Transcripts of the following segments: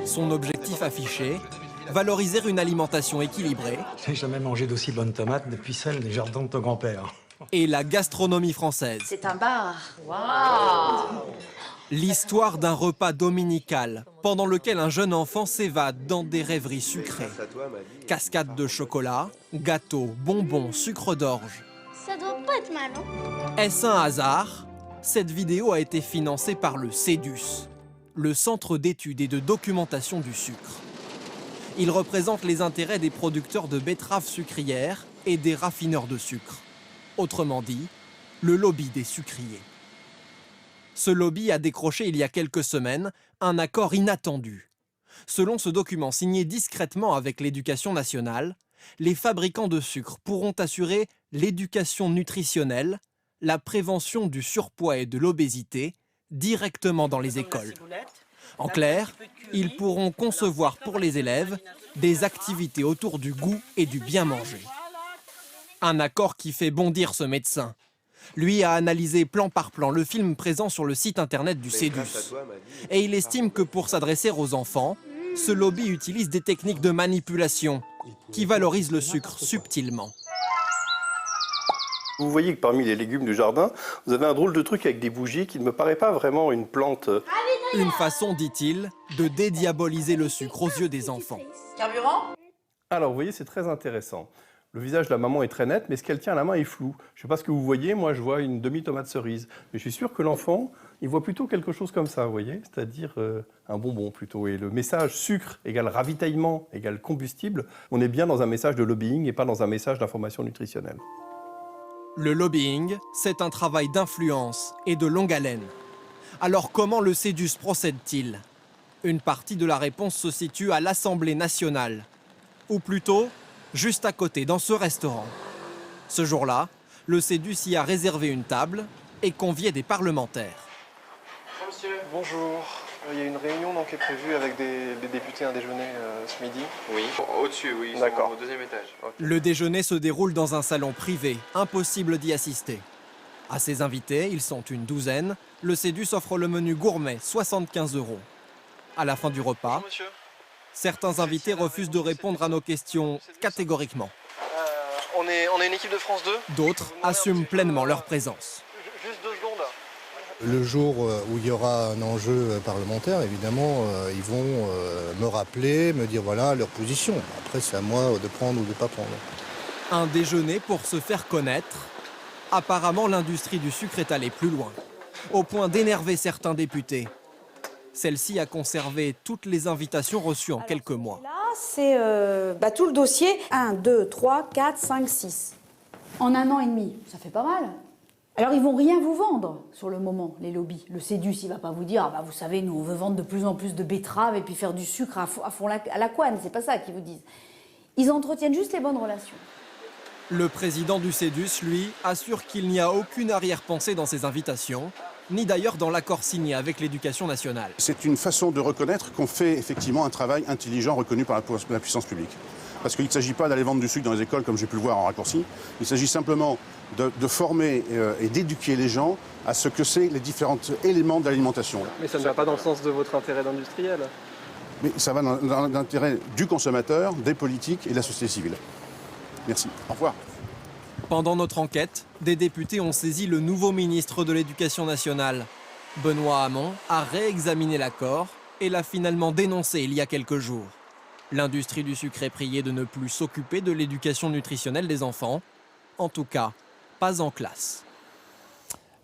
Son objectif affiché, valoriser une alimentation équilibrée. J'ai jamais mangé d'aussi bonnes tomates depuis celles des jardins de ton grand-père. Et la gastronomie française. C'est un bar. Waouh! L'histoire d'un repas dominical pendant lequel un jeune enfant s'évade dans des rêveries sucrées. Cascades de chocolat, gâteaux, bonbons, sucre d'orge. Ça doit pas être mal, hein? Est-ce un hasard? Cette vidéo a été financée par le CEDUS, le Centre d'études et de documentation du sucre. Il représente les intérêts des producteurs de betteraves sucrières et des raffineurs de sucre. Autrement dit, le lobby des sucriers. Ce lobby a décroché il y a quelques semaines un accord inattendu. Selon ce document signé discrètement avec l'Éducation nationale, les fabricants de sucre pourront assurer l'éducation nutritionnelle, la prévention du surpoids et de l'obésité directement dans les écoles. En clair, ils pourront concevoir pour les élèves des activités autour du goût et du bien manger. Un accord qui fait bondir ce médecin. Lui a analysé plan par plan le film présent sur le site internet du CEDUS. Et il estime que pour s'adresser aux enfants, ce lobby utilise des techniques de manipulation qui valorisent le sucre subtilement. Vous voyez que parmi les légumes du jardin, vous avez un drôle de truc avec des bougies qui ne me paraît pas vraiment une plante. Une façon, dit-il, de dédiaboliser le sucre aux yeux des enfants. Carburant? Alors vous voyez, c'est très intéressant. Le visage de la maman est très net, mais ce qu'elle tient à la main est flou. Je ne sais pas ce que vous voyez, moi je vois une demi-tomate cerise. Mais je suis sûr que l'enfant, il voit plutôt quelque chose comme ça, vous voyez, c'est-à-dire un bonbon plutôt. Et le message sucre égale ravitaillement égale combustible, on est bien dans un message de lobbying et pas dans un message d'information nutritionnelle. Le lobbying, c'est un travail d'influence et de longue haleine. Alors comment le CEDUS procède-t-il? Une partie de la réponse se situe à l'Assemblée nationale. Ou plutôt, juste à côté, dans ce restaurant. Ce jour-là, le CEDUS y a réservé une table et convié des parlementaires. Bonjour monsieur. Bonjour. Il y a une réunion donc, qui est prévue avec des députés, un déjeuner ce midi. Oui, au-dessus, oui, ils sont D'accord. au deuxième étage. Okay. Le déjeuner se déroule dans un salon privé, impossible d'y assister. À ses invités, ils sont une douzaine, le CEDUS offre le menu gourmet, 75 €. À la fin du repas, Bonjour monsieur. certains invités refusent de répondre à nos questions catégoriquement. On est une équipe de France 2. D'autres assument pleinement leur présence. Juste 2 secondes. Le jour où il y aura un enjeu parlementaire, évidemment, ils vont me rappeler, me dire voilà leur position. Après, c'est à moi de prendre ou de ne pas prendre. Un déjeuner pour se faire connaître. Apparemment, l'industrie du sucre est allée plus loin, au point d'énerver certains députés. Celle-ci a conservé toutes les invitations reçues en quelques mois. Là, c'est tout le dossier. 1, 2, 3, 4, 5, 6. En 1 an et demi, ça fait pas mal. Alors, ils vont rien vous vendre sur le moment, les lobbies. Le CEDUS, il va pas vous dire, ah bah, vous savez, nous, on veut vendre de plus en plus de betteraves et puis faire du sucre à fond à la couenne. C'est pas ça qu'ils vous disent. Ils entretiennent juste les bonnes relations. Le président du CEDUS, lui, assure qu'il n'y a aucune arrière-pensée dans ces invitations, ni d'ailleurs dans l'accord signé avec l'Éducation nationale. C'est une façon de reconnaître qu'on fait effectivement un travail intelligent reconnu par la puissance publique. Parce qu'il ne s'agit pas d'aller vendre du sucre dans les écoles, comme j'ai pu le voir en raccourci. Il s'agit simplement de former et d'éduquer les gens à ce que c'est les différents éléments de l'alimentation. Mais ça ne va pas dans le sens de votre intérêt d'industriel. Mais ça va dans l'intérêt du consommateur, des politiques et de la société civile. Merci. Au revoir. Pendant notre enquête, des députés ont saisi le nouveau ministre de l'Éducation nationale. Benoît Hamon a réexaminé l'accord et l'a finalement dénoncé il y a quelques jours. L'industrie du sucre est priée de ne plus s'occuper de l'éducation nutritionnelle des enfants. En tout cas, pas en classe.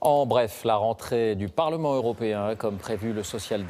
En bref, la rentrée du Parlement européen, comme prévu, le social-démocrate